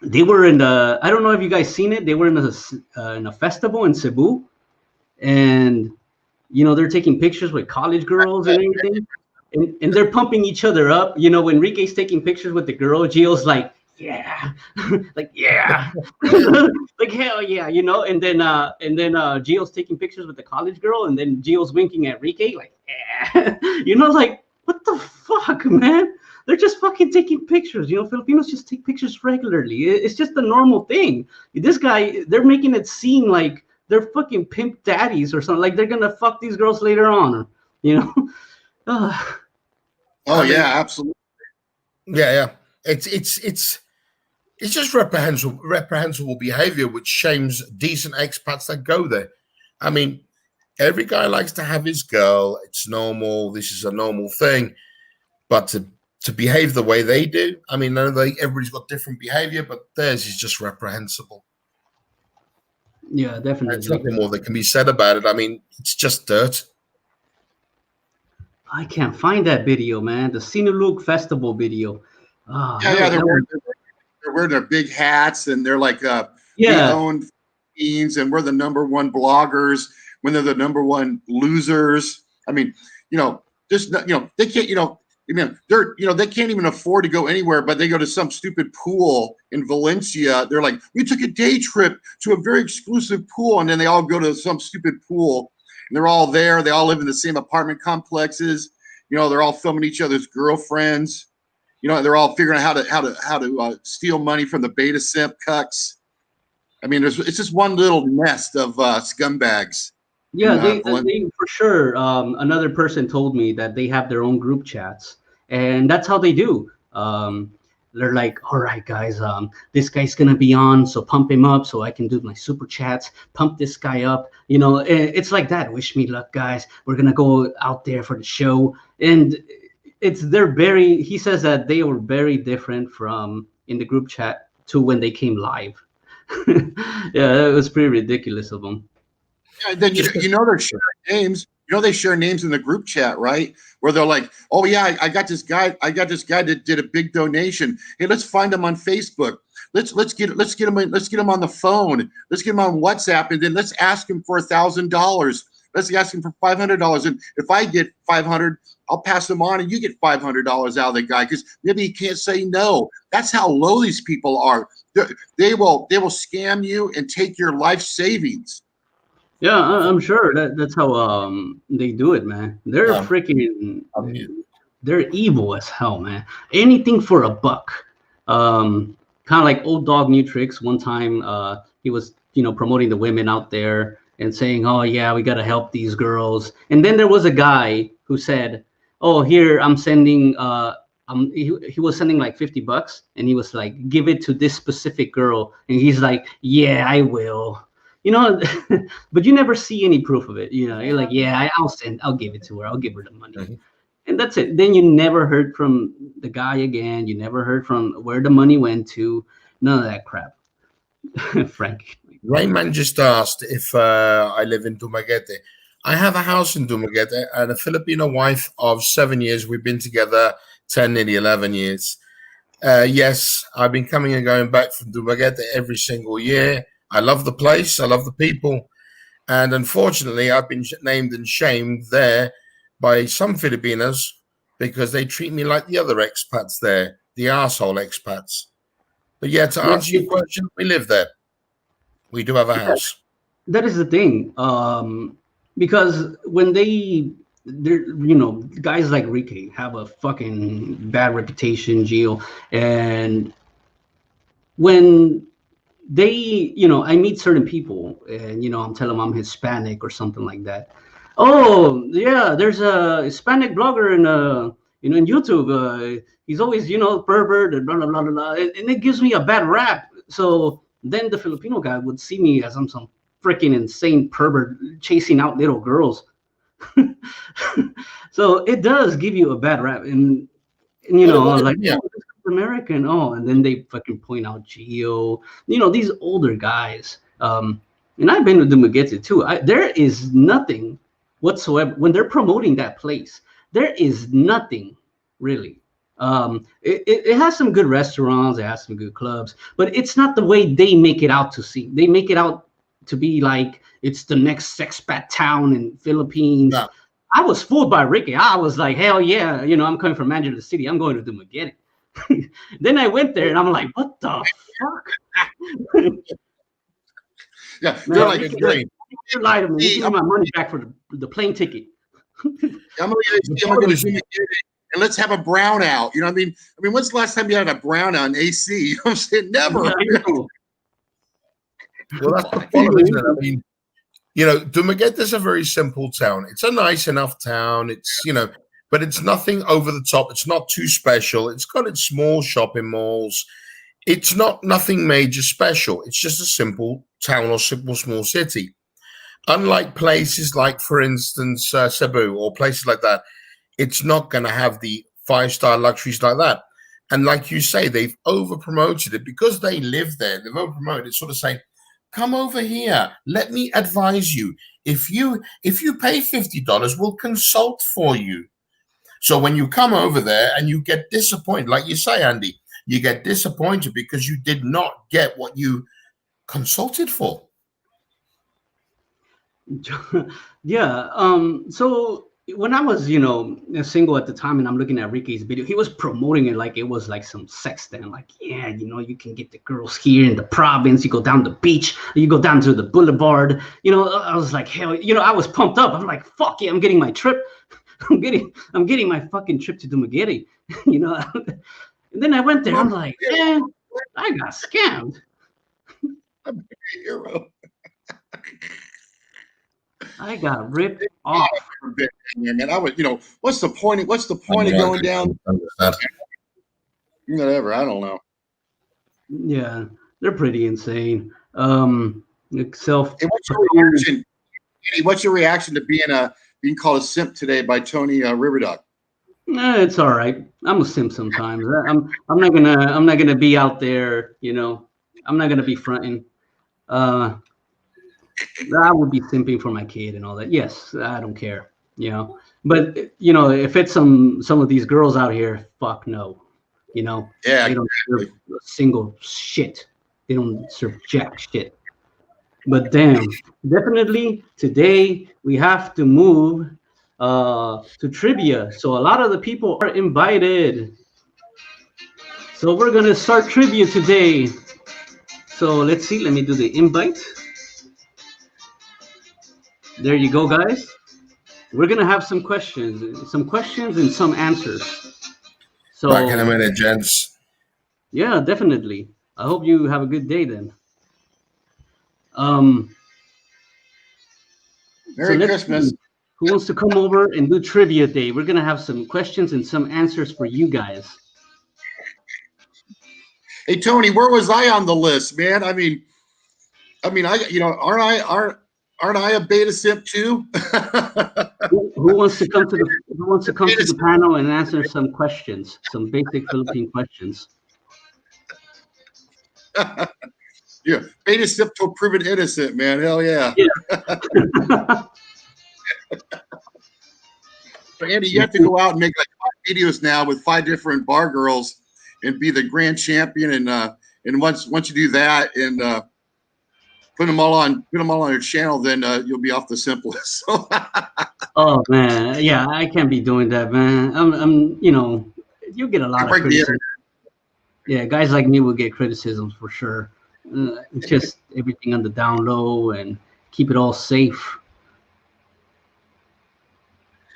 They were in the, I don't know if you guys seen it. They were in a festival in Cebu, and you know, they're taking pictures with college girls and everything, and they're pumping each other up. You know, when Enrique's taking pictures with the girl, Gio's like, yeah, like yeah, like hell yeah, you know. And then Gio's taking pictures with the college girl, and then Gio's winking at Enrique, like yeah, you know, like what the fuck, man. They're just fucking taking pictures. You know, Filipinos just take pictures regularly. It's just a normal thing. This guy, they're making it seem like they're fucking pimp daddies or something. Like they're gonna fuck these girls later on. You know? Oh yeah, absolutely. Yeah. It's just reprehensible behavior, which shames decent expats that go there. I mean, every guy likes to have his girl. It's normal. This is a normal thing. But to behave the way they do, I mean, everybody's got different behavior, but theirs is just reprehensible. Yeah, definitely. There's nothing more that can be said about it. I mean, it's just dirt. I can't find that video, man. The Sinulog Festival video. Oh, yeah, they're wearing their big hats, and they're like, we own Philippines, and we're the #1 bloggers when they're the #1 losers. I mean, you know, just you know, they can't, you know, they're, you know, they can't even afford to go anywhere, but they go to some stupid pool in Valencia. They're like, we took a day trip to a very exclusive pool, and then they all go to some stupid pool, and they're all there. They all live in the same apartment complexes. You know, they're all filming each other's girlfriends. You know, they're all figuring out how to steal money from the beta simp cucks. I mean, it's just one little nest of scumbags. Yeah, they for sure. Another person told me that they have their own group chats, and that's how they do. They're like, all right, guys, this guy's gonna be on, so pump him up so I can do my super chats. Pump this guy up, you know. It's like that. Wish me luck, guys. We're gonna go out there for the show, and he says that they were very different from in the group chat to when they came live. Yeah, it was pretty ridiculous of them. Yeah, then you know they're sharing names. You know they share names in the group chat, right? Where they're like, "Oh yeah, I got this guy. That did a big donation. Hey, let's find him on Facebook. Let's get him on the phone. Let's get him on WhatsApp, and then let's ask him for $1,000. Let's ask him for $500. And if I get 500, I'll pass him on, and you get $500 out of the guy because maybe he can't say no." That's how low these people are. They will scam you and take your life savings. Yeah, I'm sure that's how they do it, man. They're freaking, they're evil as hell, man. Anything for a buck. Kind of like Old Dog New Tricks. One time, he was, you know, promoting the women out there and saying, "Oh yeah, we gotta help these girls." And then there was a guy who said, "Oh, here I'm sending." He was sending like $50, and he was like, "Give it to this specific girl," and he's like, "Yeah, I will." You know, but you never see any proof of it. You know, you're like, yeah, I'll give it to her. I'll give her the money. Mm-hmm. And that's it. Then you never heard from the guy again. You never heard from where the money went to. None of that crap. Frank. Rayman just asked if I live in Dumaguete. I have a house in Dumaguete and a Filipino wife of 7 years. We've been together 10, nearly 11 years. Yes, I've been coming and going back from Dumaguete every single year. I love the place. I love the people. And unfortunately, I've been named and shamed there by some Filipinos because they treat me like the other expats there, the asshole expats. But yeah, to answer your question, we live there. We do have a house. That is the thing. Because when they're, guys like Ricky have a fucking bad reputation, Gio, and when they, I meet certain people, and I'm telling them I'm Hispanic or something like that. Oh yeah, there's a Hispanic blogger in YouTube. He's always pervert and blah blah blah blah, and it gives me a bad rap. So then the Filipino guy would see me as I'm some freaking insane pervert chasing out little girls. So it does give you a bad rap, and like, oh, this is American. Oh, and then they fucking point out Gio, these older guys. And I've been with the Mugetsu too. There is nothing whatsoever when they're promoting that place. There is nothing really. It has some good restaurants, it has some good clubs, but it's not the way they make it out to see. They make it out to be like it's the next expat town in Philippines. No. I was fooled by Ricky. I was like, hell yeah, I'm coming from Manchester City. I'm going to Dumaguete. Then I went there and I'm like, what the fuck? Yeah, they're like, you lied to me. You give me my money back for the plane ticket. I'm going to Dumaguete and let's have a brownout. You know what I mean? When's the last time you had a brownout in AC? You know what I'm saying? Never. Yeah, well, that's the problem, isn't it? Dumaguete is a very simple town. It's a nice enough town. It's, but it's nothing over the top. It's not too special. It's got its small shopping malls. It's nothing major special. It's just a simple town or simple small city. Unlike places like, for instance, Cebu or places like that, it's not going to have the 5-star luxuries like that. And like you say, they've over-promoted it because they live there. They've over-promoted it, sort of saying, come over here. Let me advise you. If you pay $50, we'll consult for you. So when you come over there and you get disappointed, like you say, Andy, you get disappointed because you did not get what you consulted for. Yeah. So when I was, single at the time and I'm looking at Ricky's video, he was promoting it like it was like some sex den. Like, yeah, you can get the girls here in the province. You go down the beach, you go down to the boulevard. I was like, hell, I was pumped up. I'm like, fuck yeah, I'm getting my trip. I'm getting my fucking trip to Dumaguete, And then I went there. I'm like, man, I got scammed. I'm a hero. I got ripped off. Man, I would, what's the point? What's the point of going down? Whatever, I don't know. Yeah, they're pretty insane. Hey, what's your reaction to being called a simp today by Tony Riverduck? It's all right. I'm a simp sometimes. I'm not gonna be out there. I'm not gonna be fronting. I would be simping for my kid and all that. Yes, I don't care. But if it's some of these girls out here, fuck no. Yeah, they don't serve a single shit. They don't serve jack shit. But damn, definitely today we have to move to trivia. So a lot of the people are invited. So we're gonna start trivia today. So let's see. Let me do the invite. There you go, guys. We're gonna have some questions and some answers. So back in a minute, gents. Yeah, definitely. I hope you have a good day then. Merry Christmas. Who wants to come over and do trivia day? We're gonna have some questions and some answers for you guys. Hey Tony, where was I on the list, man? I aren't I a beta simp too? Who wants to come to the panel and answer some questions, some basic Philippine questions? Yeah, beta simp till proven innocent, man. Hell yeah. But Andy, you have to go out and make like 5 videos now with 5 different bar girls and be the grand champion. And once you do that and put them all on your channel, then you'll be off the simplest. Oh man, yeah, I can't be doing that, man. I'm you get a lot of criticism. Yeah, guys like me will get criticism for sure. Just everything on the down low and keep it all safe.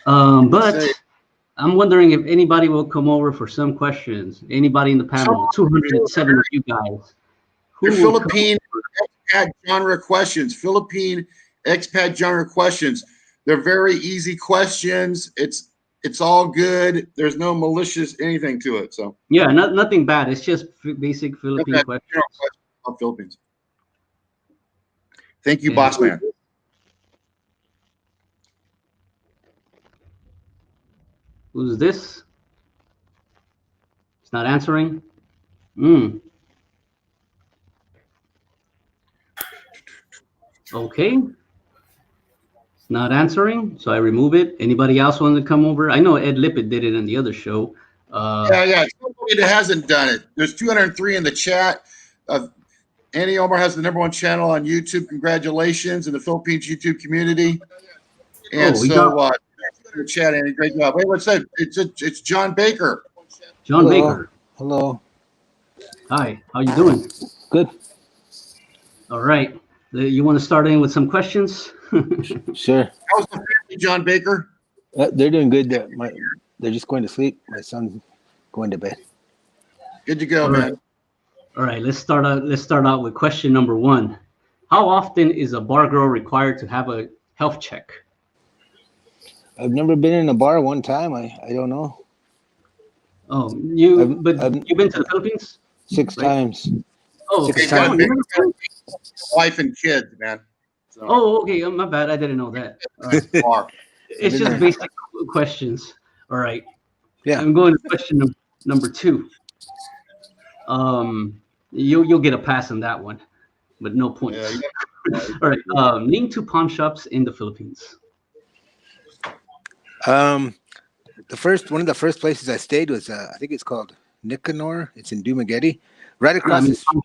But I'm wondering if anybody will come over for some questions. Anybody in the panel? 207 of you guys. Philippine expat genre questions. Philippine expat genre questions. They're very easy questions. It's all good. There's no malicious anything to it. So yeah, nothing bad. It's just basic Philippine questions. On Philippines. Thank you, boss man. Who's this? It's not answering. Okay. It's not answering, so I remove it. Anybody else want to come over? I know Ed Lippett did it in the other show. Yeah. Somebody that hasn't done it. There's 203 in the chat. Andy Omar has the #1 channel on YouTube. Congratulations in the Philippines YouTube community. And the chat, Andy, great job. Wait, what's that? It's John Baker. John Baker. Hello. Hi. How you doing? Good. All right. You want to start in with some questions? Sure. How's the family, John Baker? They're doing good. They're just going to sleep. My son's going to bed. Good to go, man. All right. Let's start out with question number 1. How often is a bar girl required to have a health check? I've never been in a bar one time. I don't know. Oh, you've been to the Philippines? 6 times. Oh, okay. 6 times. Wife and kids, man. So. Oh, okay. My bad. I didn't know that. It's just basic questions. All right. Yeah. I'm going to question number 2. You'll get a pass on that one, but no points. Yeah. All right. Name 2 pawn shops in the Philippines. One of the first places I stayed was I think it's called Nicanor. It's in Dumaguete, right across the street.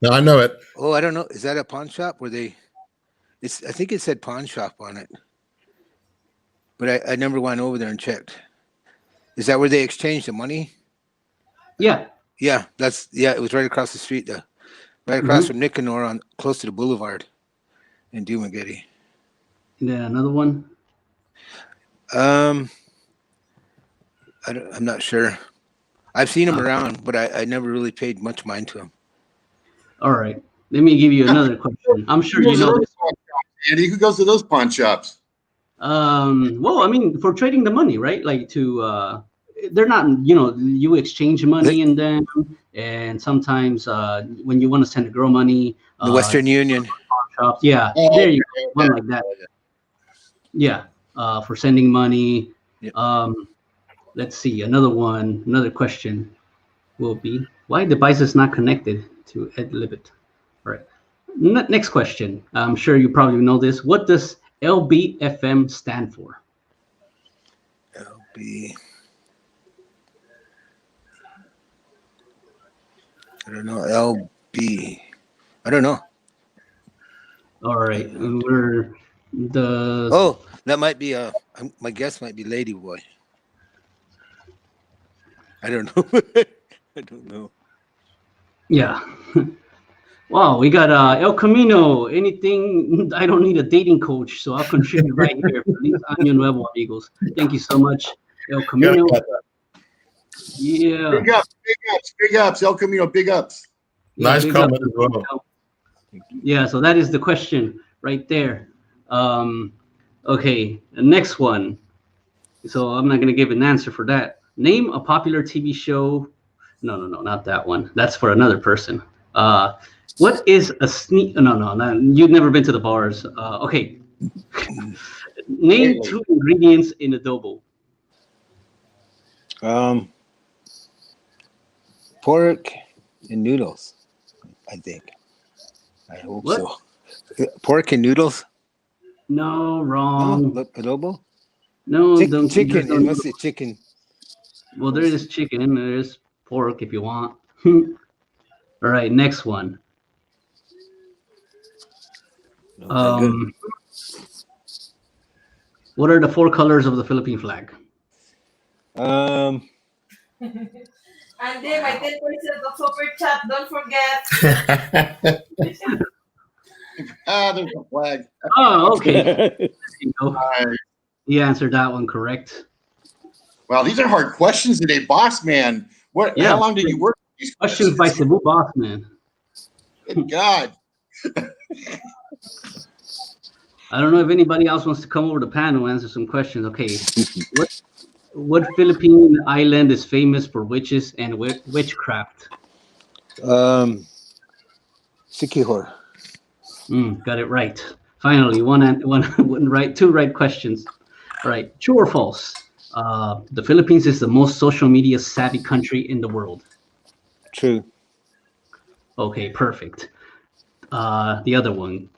No, I know it. Oh, I don't know. Is that a pawn shop where they? I think it said pawn shop on it, but I never went over there and checked. Is that where they exchange the money? Yeah. Yeah, it was right across the street, right across from Nicanor, close to the boulevard in Dumaguete. And then another one. I'm not sure. I've seen them around, but I never really paid much mind to them. All right. Let me give you another question. I'm sure you know this. Andy, who goes to those pawn shops? Well, I mean, for trading the money, right? Like they're not, you exchange money in them, and sometimes when you want to send a girl money, the Western Union pawn shops. Yeah, there you go, one like that. Yeah, for sending money. Yep. Let's see, another question will be, why device is not connected to Ed Lippett? All right. Next question. I'm sure you probably know this. What does LBFM stand for? LB. I don't know. LB. I don't know. All right. That might be my guess might be Ladyboy. I don't know. I don't know. Yeah. Wow, we got El Camino. Anything? I don't need a dating coach, so I'll contribute right here. Feliz Año Nuevo, amigos. Thank you so much, El Camino. Yeah. Big ups, El Camino, big ups. Yeah, nice comment as well. Yeah, so that is the question right there. Okay, the next one. So I'm not going to give an answer for that. Name a popular TV show. No, not that one. That's for another person. What is a sneak? No. You've never been to the bars. Okay. Name 2 ingredients in adobo. Pork and noodles, I think. I hope so. Pork and noodles. No, Oh, wrong. adobo? No, don't. Chicken. there's It no- must be chicken. well, there is chicken. There's pork if you want. All right, next one. No, is that good? What are the 4 colors of the Philippine flag? Um, Andy, my 10% of super chat. Don't forget. There's a flag. Oh, okay. There you go. Nice. He answered that one correct. Wow, these are hard questions today, boss man. What? Yeah. How long did you work on these Questions by Cebu Boss Man. Good God. I don't know if anybody else wants to come over the panel and answer some questions. Okay, what Philippine island is famous for witches and witchcraft? Sikihor. Got it right. Finally, one right, 2 right questions. All right, true or false? The Philippines is the most social media savvy country in the world. True. Okay, perfect. The other one.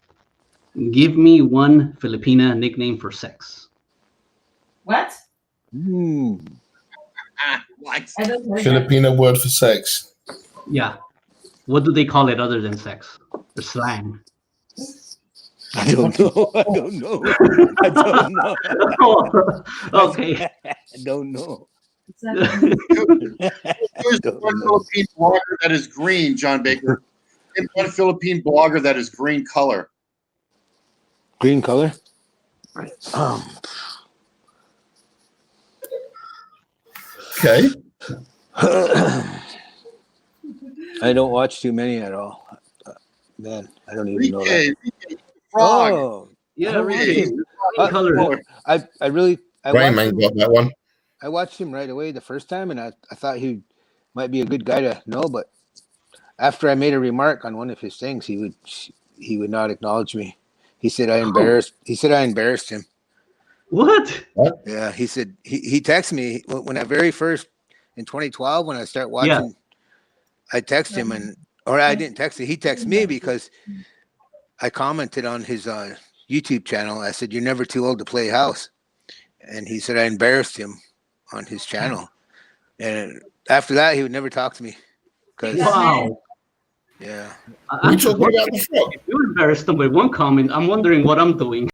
Give me one Filipina nickname for sex. What? What? I don't know. Filipino word for sex. Yeah. What do they call it other than sex? The slang. I don't know. I don't know. I don't know. Okay. I don't know. There's one Philippine blogger that is green, John Baker. And one Philippine blogger that is green color. Green color? Okay. I don't watch too many at all. Man, I don't even know that. Rike, frog. Oh, Yeah, I don't watch really. him. Green color. I Rain watched Man him. got that one. I watched him right away the first time, and I thought he might be a good guy to know. But after I made a remark on one of his things, he would not acknowledge me. He said I embarrassed. He said I embarrassed him. What? Yeah, he said he texted me when I very first in 2012 when I started watching. Yeah. I texted him or I didn't text him. He texted me because I commented on his YouTube channel. I said, "You're never too old to play house," and he said I embarrassed him on his channel. And after that, he would never talk to me. Wow. Yeah. We talking about the frog. If you embarrassed them with one comment, I'm wondering what I'm doing.